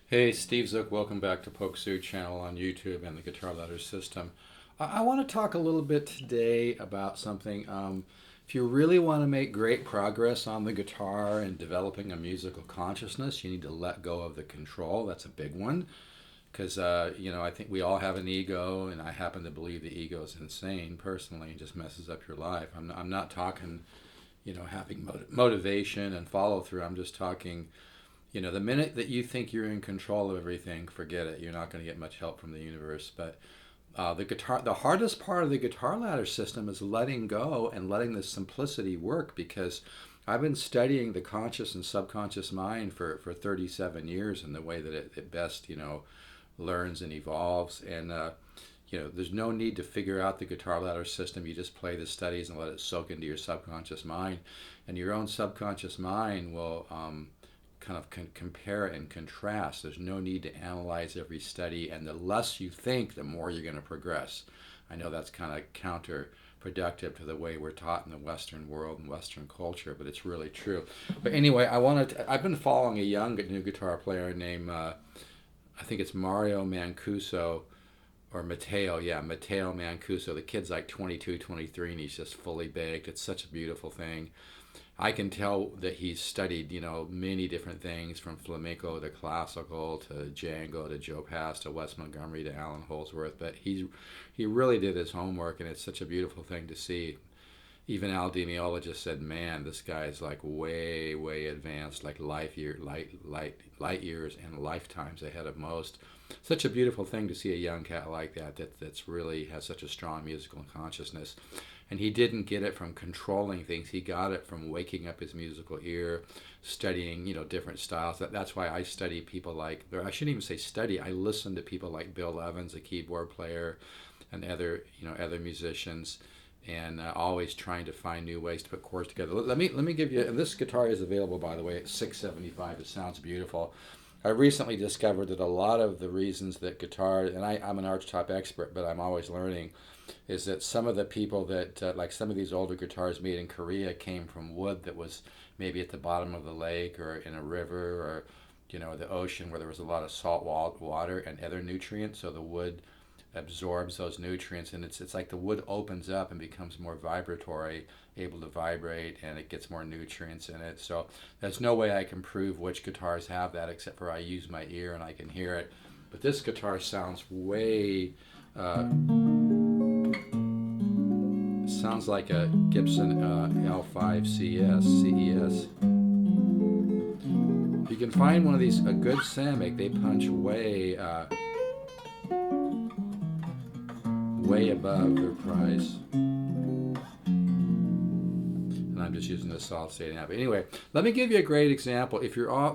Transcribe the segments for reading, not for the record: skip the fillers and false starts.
Hey, Steve Zook, welcome back to polkzoo channel on YouTube and the Guitar Ladder System. I want to talk a little bit today about something. If you really want to make great progress on the guitar and developing a musical consciousness, you need to let go of the control. That's a big one because, I think we all have an ego, and I happen to believe the ego is insane personally and just messes up your life. I'm not talking, having motivation and follow through. I'm just talking. The minute that you think you're in control of everything, forget it. You're not going to get much help from the universe. But the hardest part of the guitar ladder system is letting go and letting the simplicity work, because I've been studying the conscious and subconscious mind for 37 years, and the way that it best, learns and evolves. And, there's no need to figure out the guitar ladder system. You just play the studies and let it soak into your subconscious mind. And your own subconscious mind will kind of compare and contrast. There's no need to analyze every study, and the less you think, the more you're going to progress. I know that's kind of counterproductive to the way we're taught in the Western world and Western culture, but it's really true. But anyway, I've been following a young new guitar player named I think it's Mario Mancuso, or Matteo, yeah, Matteo Mancuso. The kid's like 22, 23, and he's just fully baked. It's such a beautiful thing. I can tell that he's studied, many different things, from flamenco to classical to Django to Joe Pass to Wes Montgomery to Alan Holdsworth. But he really did his homework, and it's such a beautiful thing to see. Even Al Di Meola just said, "Man, this guy is like way, way advanced, like light years and lifetimes ahead of most." Such a beautiful thing to see a young cat like that's really has such a strong musical consciousness. And he didn't get it from controlling things. He got it from waking up his musical ear, studying, different styles. That's why I study people like, or I shouldn't even say study. I listen to people like Bill Evans, a keyboard player, and other musicians, and always trying to find new ways to put chords together. Let me give you. And this guitar is available, by the way, at $675. It sounds beautiful. I recently discovered that a lot of the reasons that guitar, and I'm an archtop expert, but I'm always learning, is that some of the people that, like some of these older guitars made in Korea, came from wood that was maybe at the bottom of the lake or in a river, or, the ocean, where there was a lot of salt water and other nutrients. So the wood absorbs those nutrients, and it's like the wood opens up and becomes more vibratory, able to vibrate, and it gets more nutrients in it. So there's no way I can prove which guitars have that, except for I use my ear and I can hear it. But this guitar sounds sounds like a Gibson L5 CES. If you can find one of these, a good Samick, they punch way above their price. And I'm just using the solid state amp. Anyway, let me give you a great example.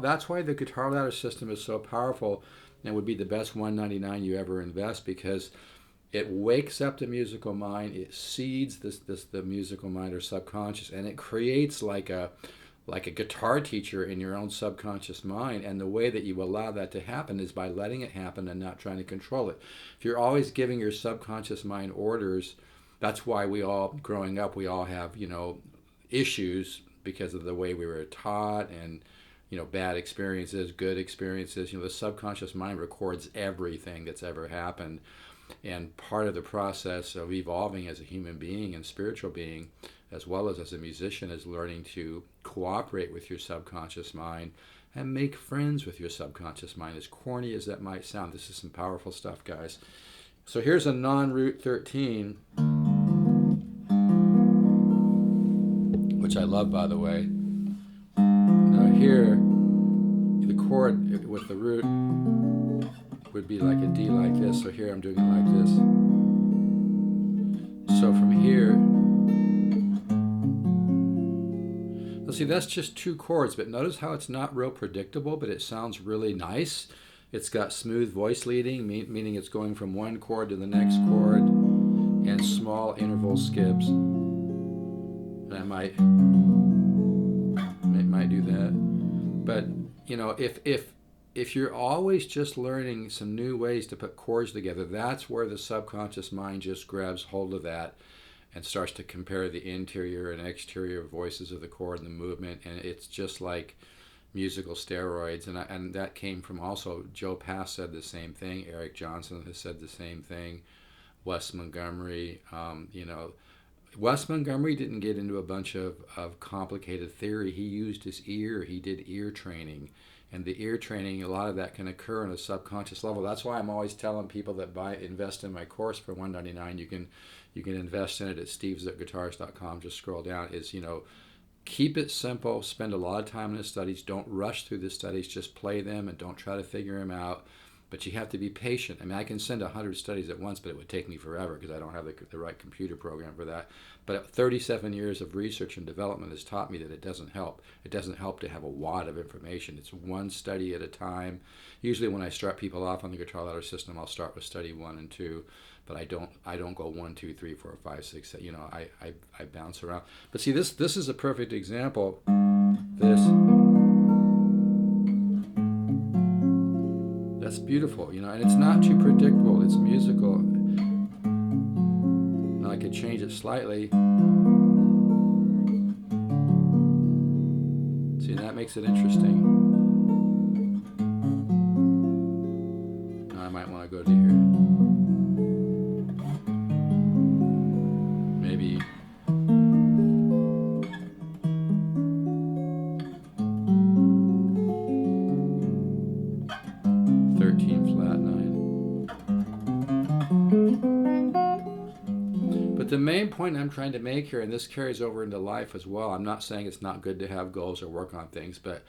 That's why the guitar ladder system is so powerful, and would be the best $199 you ever invest, because it wakes up the musical mind, it seeds the musical mind or subconscious, and it creates like a guitar teacher in your own subconscious mind. And the way that you allow that to happen is by letting it happen and not trying to control it. If you're always giving your subconscious mind orders, that's why growing up, we all have, issues, because of the way we were taught, and, bad experiences, good experiences. The subconscious mind records everything that's ever happened. And part of the process of evolving as a human being and spiritual being, as well as a musician, is learning to cooperate with your subconscious mind and make friends with your subconscious mind. As corny as that might sound, this is some powerful stuff, guys. So here's a non-root 13, which I love, by the way. Now here, the chord with the root would be like a D like this. So here I'm doing it like this. So from here, let's see, that's just two chords, but notice how it's not real predictable, but it sounds really nice. It's got smooth voice leading, meaning it's going from one chord to the next chord, and small interval skips. And I might do that. But, if you're always just learning some new ways to put chords together, that's where the subconscious mind just grabs hold of that and starts to compare the interior and exterior voices of the chord and the movement. And it's just like, musical steroids, and that came from also Joe Pass said the same thing. Eric Johnson has said the same thing. Wes Montgomery, Wes Montgomery didn't get into a bunch of complicated theory. He used his ear. He did ear training. And the ear training, a lot of that can occur on a subconscious level. That's why I'm always telling people that invest in my course for $199. You can invest in it at stevesguitars.com. Just scroll down. Keep it simple. Spend a lot of time in the studies. Don't rush through the studies. Just play them and don't try to figure them out. But you have to be patient. I mean, I can send 100 studies at once, but it would take me forever because I don't have the right computer program for that. But 37 years of research and development has taught me that it doesn't help. It doesn't help to have a wad of information. It's one study at a time. Usually when I start people off on the guitar ladder system, I'll start with study 1 and 2. But I don't go 1, 2, 3, 4, 5, 6. I bounce around. But see, this is a perfect example. That's beautiful, and it's not too predictable. It's musical. Now I could change it slightly. See, that makes it interesting. Now I might want to go to here. Maybe. But the main point I'm trying to make here, and this carries over into life as well, I'm not saying it's not good to have goals or work on things, but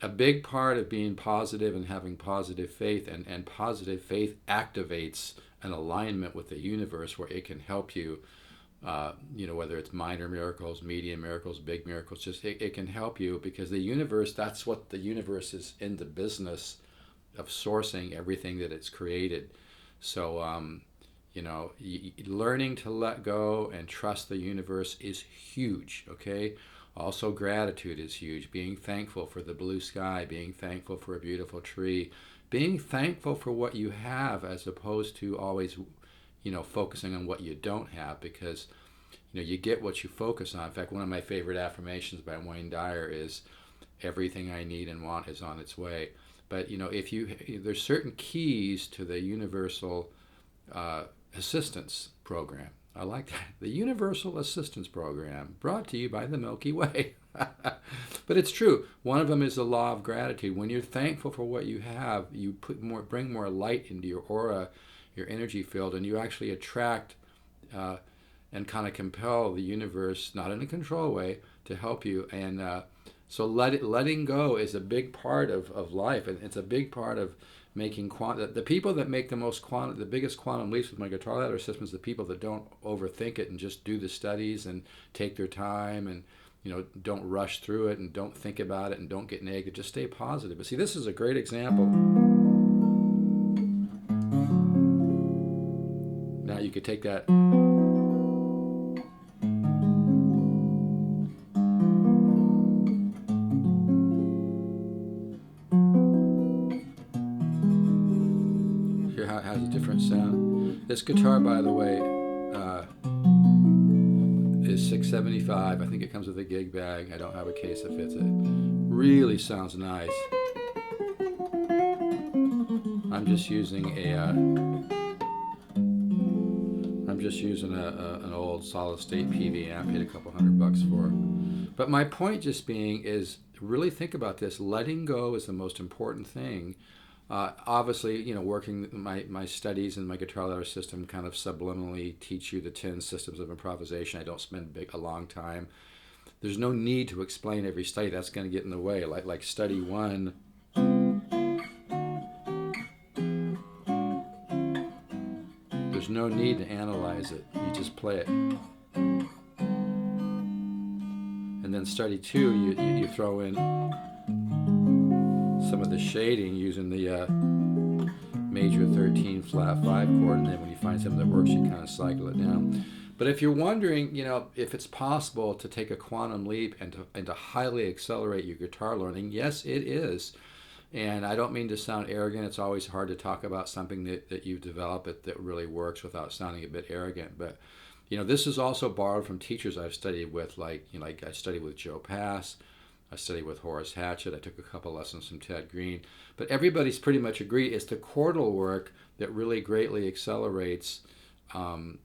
a big part of being positive and having positive faith, and positive faith activates an alignment with the universe where it can help you, whether it's minor miracles, medium miracles, big miracles, just it can help you because the universe, that's what the universe is in the business of sourcing everything that it's created. So, learning to let go and trust the universe is huge, okay? Also, gratitude is huge. Being thankful for the blue sky, being thankful for a beautiful tree, being thankful for what you have as opposed to always, focusing on what you don't have because, you get what you focus on. In fact, one of my favorite affirmations by Wayne Dyer is, everything I need and want is on its way. But, there's certain keys to the universal assistance program. I like that. The Universal Assistance Program, brought to you by the Milky Way. But it's true. One of them is the law of gratitude. When you're thankful for what you have, you bring more light into your aura, your energy field, and you actually attract and kind of compel the universe, not in a control way, to help you. And so letting go is a big part of life, and it's a big part of making the people that make the biggest quantum leaps with my guitar ladder system is the people that don't overthink it and just do the studies and take their time and don't rush through it and don't think about it and don't get negative. Just stay positive. But see, this is a great example. Now you could take that. Has a different sound. This guitar, by the way, is $675. I think it comes with a gig bag. I don't have a case that fits it. Really sounds nice. I'm just using an old solid state PV amp. Paid a couple $100 for. But my point just being is really think about this. Letting go is the most important thing. Obviously, working my studies and my guitar ladder system kind of subliminally teach you the 10 systems of improvisation. I don't spend a long time. There's no need to explain every study. That's going to get in the way. Like study 1. There's no need to analyze it. You just play it. And then study 2, you throw in some of the shading using the major 13 flat 5 chord, and then when you find something that works, you kind of cycle it down. But if you're wondering, if it's possible to take a quantum leap and to highly accelerate your guitar learning, yes, it is. And I don't mean to sound arrogant. It's always hard to talk about something that you've developed that really works without sounding a bit arrogant. But this is also borrowed from teachers I've studied with, like I studied with Joe Pass. I studied with Horace Hatchett. I took a couple lessons from Ted Green. But everybody's pretty much agreed it's the chordal work that really greatly accelerates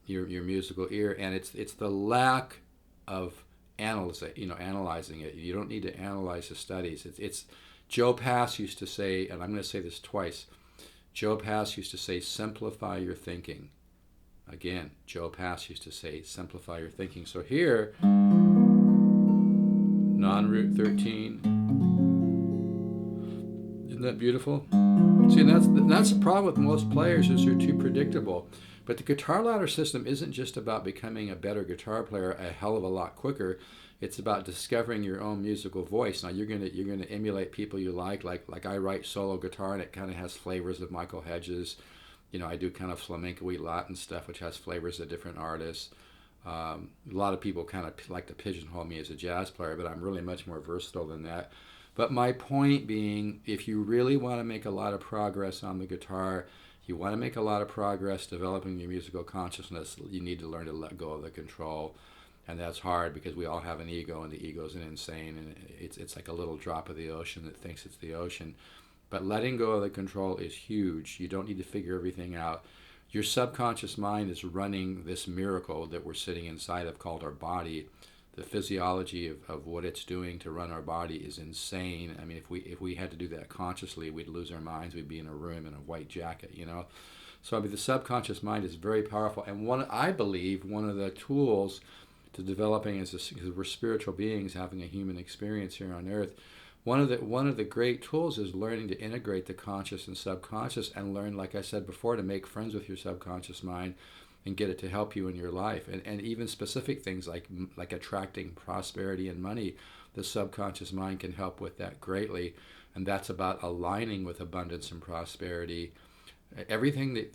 your musical ear, and it's the lack of analyzing it. You don't need to analyze the studies. It's Joe Pass used to say, and I'm going to say this twice. Joe Pass used to say, simplify your thinking. Again, Joe Pass used to say, simplify your thinking. So here, non-root 13. Isn't that beautiful? See, that's the problem with most players, is they're too predictable. But the guitar ladder system isn't just about becoming a better guitar player a hell of a lot quicker. It's about discovering your own musical voice. Now you're gonna emulate people you like I write solo guitar, and it kind of has flavors of Michael Hedges. I do kind of flamenco-y Latin stuff, which has flavors of different artists. A lot of people kind of like to pigeonhole me as a jazz player, but I'm really much more versatile than that. But my point being, if you really want to make a lot of progress on the guitar, you want to make a lot of progress developing your musical consciousness, you need to learn to let go of the control. And that's hard because we all have an ego, and the ego is insane, and it's like a little drop of the ocean that thinks it's the ocean. But letting go of the control is huge. You don't need to figure everything out. Your subconscious mind is running this miracle that we're sitting inside of called our body. The physiology of what it's doing to run our body is insane. I mean, if we had to do that consciously, we'd lose our minds. We'd be in a room in a white jacket, So I mean, the subconscious mind is very powerful. And I believe one of the tools to developing because we're spiritual beings having a human experience here on earth, one of the great tools is learning to integrate the conscious and subconscious, and learn, like I said before, to make friends with your subconscious mind and get it to help you in your life. And even specific things like attracting prosperity and money, the subconscious mind can help with that greatly. And that's about aligning with abundance and prosperity. Everything that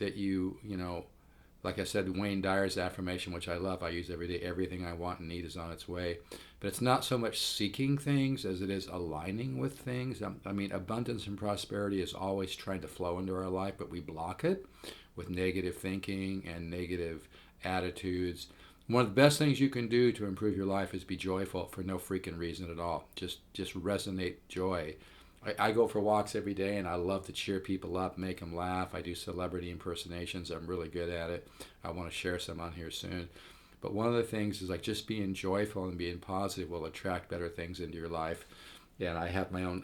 like I said, Wayne Dyer's affirmation, which I love, I use every day, everything I want and need is on its way. But it's not so much seeking things as it is aligning with things. I mean, abundance and prosperity is always trying to flow into our life, but we block it with negative thinking and negative attitudes. One of the best things you can do to improve your life is be joyful for no freaking reason at all. Just resonate joy. I go for walks every day, and I love to cheer people up, make them laugh. I do celebrity impersonations. I'm really good at it. I want to share some on here soon. But one of the things is just being joyful and being positive will attract better things into your life. And I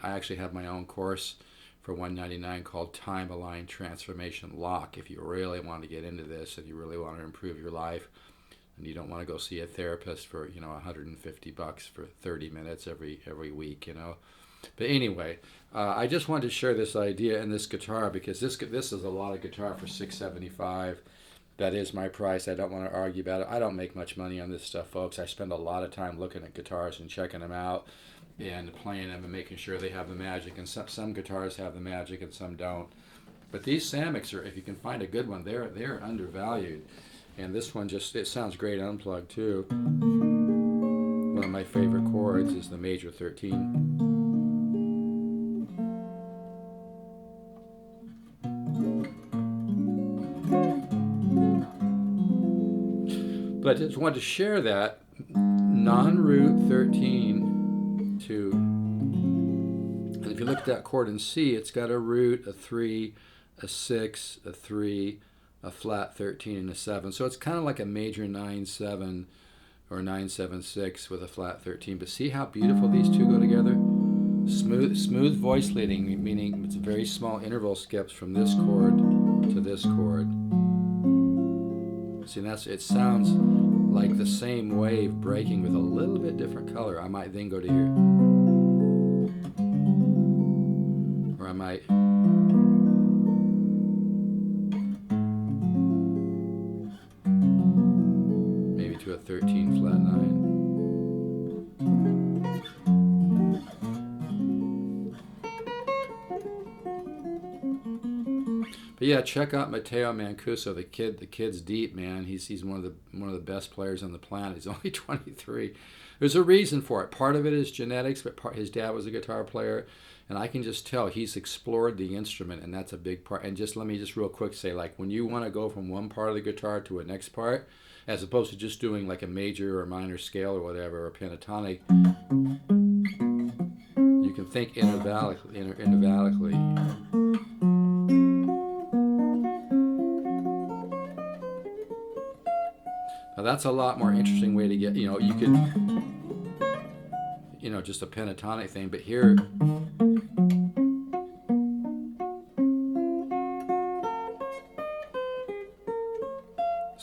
actually have my own course for $199 called Time Aligned Transformation Lock. If you really want to get into this and you really want to improve your life, and you don't want to go see a therapist for $150 for 30 minutes every week, But anyway, I just wanted to share this idea and this guitar, because this is a lot of guitar for $675. That is my price. I don't want to argue about it. I don't make much money on this stuff, folks. I spend a lot of time looking at guitars and checking them out and playing them and making sure they have the magic. And some guitars have the magic and some don't. But these Samics if you can find a good one, they're undervalued. And this one it sounds great unplugged too. One of my favorite chords is the major 13. But I just wanted to share that non-root 13 to, and if you look at that chord in C, it's got a root, a 3, a 6, a 3, a flat 13, and a 7. So it's kind of like a major 9-7 or 9-7-6 with a flat 13. But see how beautiful these two go together? Smooth voice leading, meaning it's very small interval skips from this chord to this chord. See, it sounds like the same wave breaking with a little bit different color. I might then go to here. Or I might... maybe to a 13 flat 9. But yeah, check out Matteo Mancuso, the kid's deep, man. He's one of the best players on the planet. He's only 23. There's a reason for it. Part of it is genetics, but his dad was a guitar player, and I can just tell he's explored the instrument, and that's a big part. And let me real quick say, when you want to go from one part of the guitar to a next part, as opposed to just doing a major or minor scale or whatever, or pentatonic, think intervallically. Now that's a lot more interesting way to get, you could, just a pentatonic thing, but here,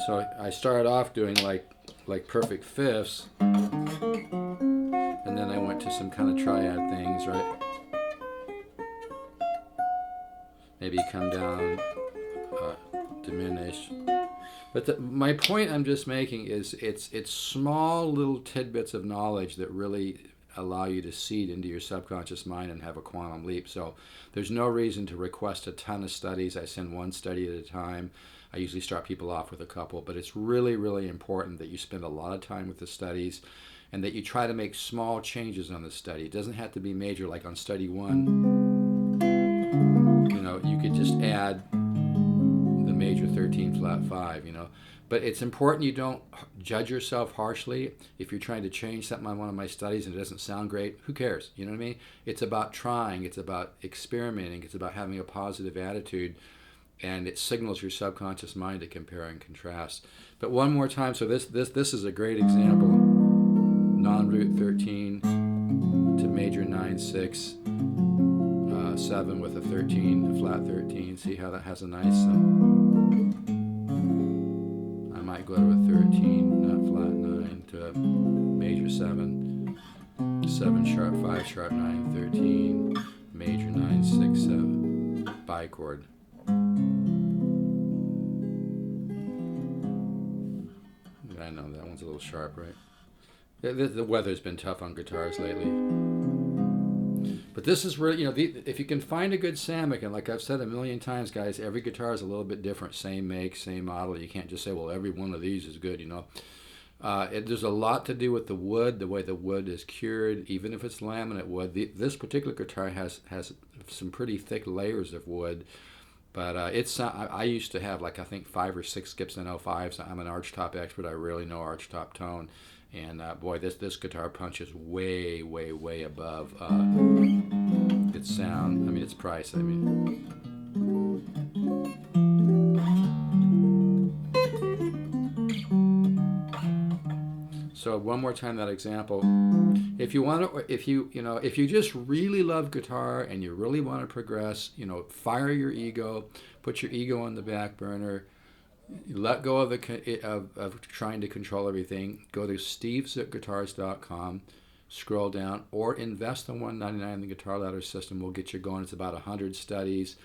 so I started off doing like perfect fifths, and then I went to some kind of triad things, right? Maybe come down, diminish. But my point I'm just making is it's small little tidbits of knowledge that really allow you to seed into your subconscious mind and have a quantum leap. So there's no reason to request a ton of studies. I send one study at a time. I usually start people off with a couple, but it's really, really important that you spend a lot of time with the studies and that you try to make small changes on the study. It doesn't have to be major, like on study 1. You could just add the major 13 flat 5, But it's important you don't judge yourself harshly. If you're trying to change something on one of my studies and it doesn't sound great, who cares? You know what I mean? It's about trying. It's about experimenting. It's about having a positive attitude. And it signals your subconscious mind to compare and contrast. But one more time, so this is a great example. Non-root 13 to major 9/6, 7 with a 13, a flat 13. See how that has a nice... I might go to a 13, not flat 9, to a major 7, 7 sharp 5 sharp 9, 13, major 9 6 7, bichord. I know that one's a little sharp, right? The weather's been tough on guitars lately. But this is really, if you can find a good Samick, and like I've said a million times, guys, every guitar is a little bit different, same make, same model. You can't just say, well, every one of these is good, There's a lot to do with the wood, the way the wood is cured, even if it's laminate wood. This particular guitar has some pretty thick layers of wood. But I used to have I think 5 or 6 Gibson 05s. I'm an archtop expert. I really know archtop tone. And boy, this guitar punches way, way, way above its sound. Its price. So one more time that example. If you want to, if you just really love guitar and you really want to progress, fire your ego, put your ego on the back burner, let go of trying to control everything. Go to stevezookguitars.com, scroll down, or invest in $199 in the Guitar Ladder System. We'll get you going. It's about 100 studies.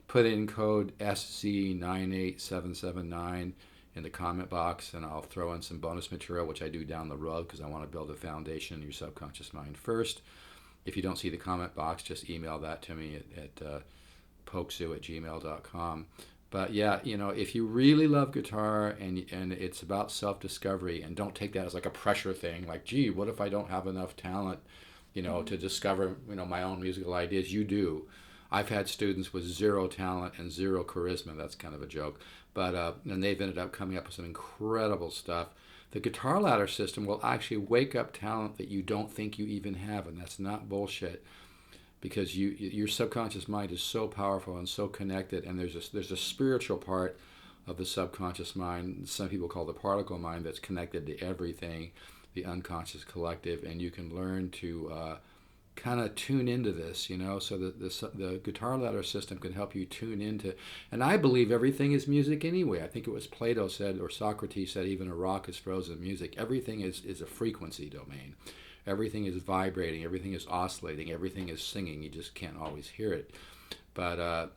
Put in code SZ98779 in the comment box, and I'll throw in some bonus material, which I do down the road because I want to build a foundation in your subconscious mind first. If you don't see the comment box, just email that to me at polkzoo@gmail.com. But yeah, if you really love guitar and it's about self-discovery, and don't take that as like a pressure thing, like, gee, what if I don't have enough talent, to discover, my own musical ideas? You do. I've had students with 0 talent and 0 charisma. That's kind of a joke. But and they've ended up coming up with some incredible stuff. The Guitar Ladder System will actually wake up talent that you don't think you even have, and that's not bullshit. Because your subconscious mind is so powerful and so connected, and there's a spiritual part of the subconscious mind, some people call the particle mind, that's connected to everything, the unconscious collective, and you can learn to kind of tune into this, so that the Guitar Ladder System can help you tune into, and I believe everything is music anyway. I think it was Plato said, or Socrates said, even a rock is frozen music. Everything is a frequency domain. Everything is vibrating, everything is oscillating, everything is singing. You just can't always hear it. But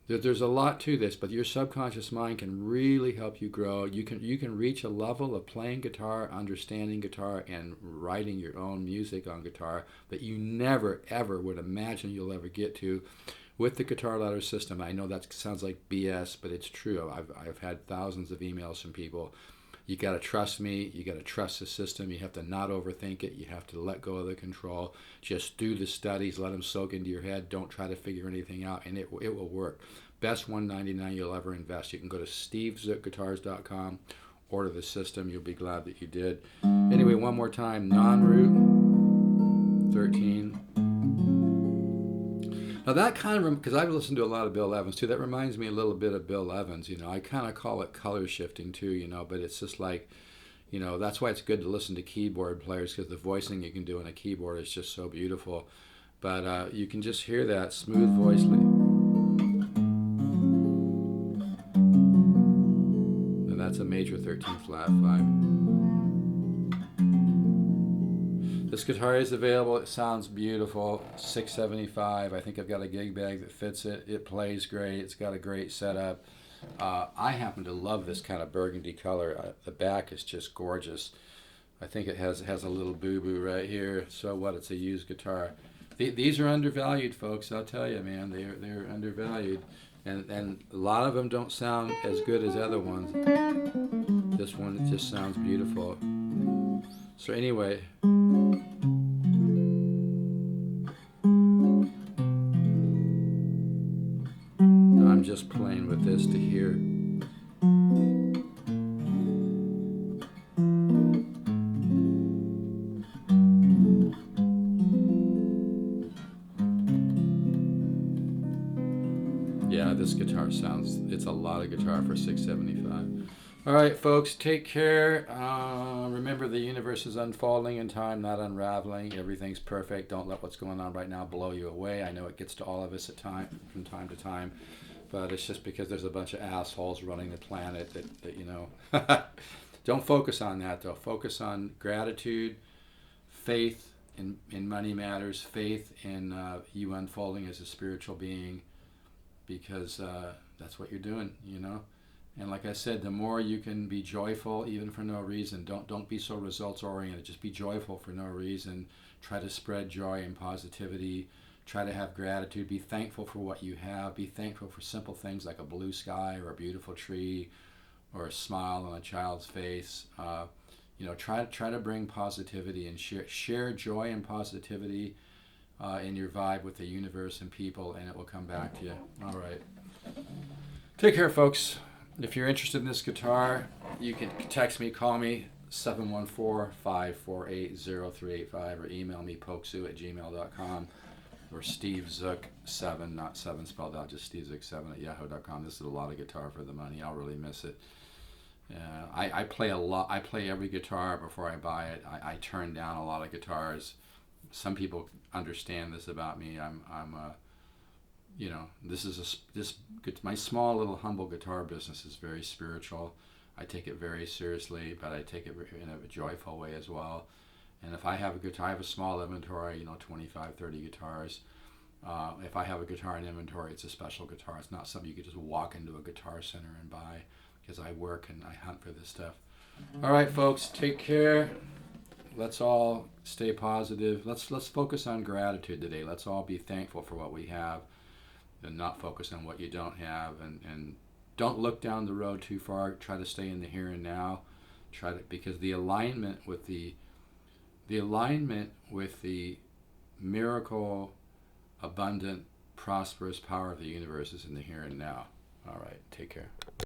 there's a lot to this, but your subconscious mind can really help you grow. You can reach a level of playing guitar, understanding guitar, and writing your own music on guitar that you never, ever would imagine you'll ever get to with the Guitar Ladder System. I know that sounds like BS, but it's true. I've had thousands of emails from people. You got to trust me. You got to trust the system. You have to not overthink it. You have to let go of the control. Just do the studies. Let them soak into your head. Don't try to figure anything out, and it will work. Best $199 you'll ever invest. You can go to stevezookguitars.com, order the system. You'll be glad that you did. Anyway, one more time. Non-root 13, Now that kind of, because I've listened to a lot of Bill Evans too, that reminds me a little bit of Bill Evans. I kind of call it color shifting too, but it's just like, that's why it's good to listen to keyboard players, because the voicing you can do on a keyboard is just so beautiful. But you can just hear that smooth voice. And that's a major 13 flat 5. This guitar is available. It sounds beautiful. $675. I think I've got a gig bag that fits it. It plays great. It's got a great setup. I happen to love this kind of burgundy color. The back is just gorgeous. I think it has a little boo-boo right here. So what? It's a used guitar. These are undervalued, folks. I'll tell you, man. They're undervalued, and a lot of them don't sound as good as other ones. This one, it just sounds beautiful. So anyway. I'm just playing with this to hear. Yeah, this guitar sounds, it's a lot of guitar for $675. All right, folks, take care. Remember, the universe is unfolding in time, not unraveling. Everything's perfect. Don't let what's going on right now blow you away. I know it gets to all of us from time to time. But it's just because there's a bunch of assholes running the planet that don't focus on that, though. Focus on gratitude, faith in money matters, faith in you unfolding as a spiritual being, because that's what you're doing, And like I said, the more you can be joyful, even for no reason. Don't be so results oriented. Just be joyful for no reason. Try to spread joy and positivity. Try to have gratitude. Be thankful for what you have. Be thankful for simple things like a blue sky or a beautiful tree or a smile on a child's face. Try to bring positivity and share joy and positivity in your vibe with the universe and people, and it will come back to you. All right. Take care, folks. If you're interested in this guitar, you can text me, call me, 714-548-0385, or email me, polkzoo@gmail.com. Or Steve Zook 7, not 7 spelled out, just Steve Zook 7 at yahoo.com. This is a lot of guitar for the money. I'll really miss it. I play a lot. I play every guitar before I buy it. I turn down a lot of guitars. Some people understand this about me. My small little humble guitar business is very spiritual. I take it very seriously, but I take it in a joyful way as well. And if I have a guitar, I have a small inventory, 25, 30 guitars. If I have a guitar in inventory, it's a special guitar. It's not something you could just walk into a guitar center and buy, because I work and I hunt for this stuff. All right, folks, take care. Let's all stay positive. Let's focus on gratitude today. Let's all be thankful for what we have and not focus on what you don't have. And don't look down the road too far. Try to stay in the here and now. Because the alignment with the miracle, abundant, prosperous power of the universe is in the here and now. All right, take care.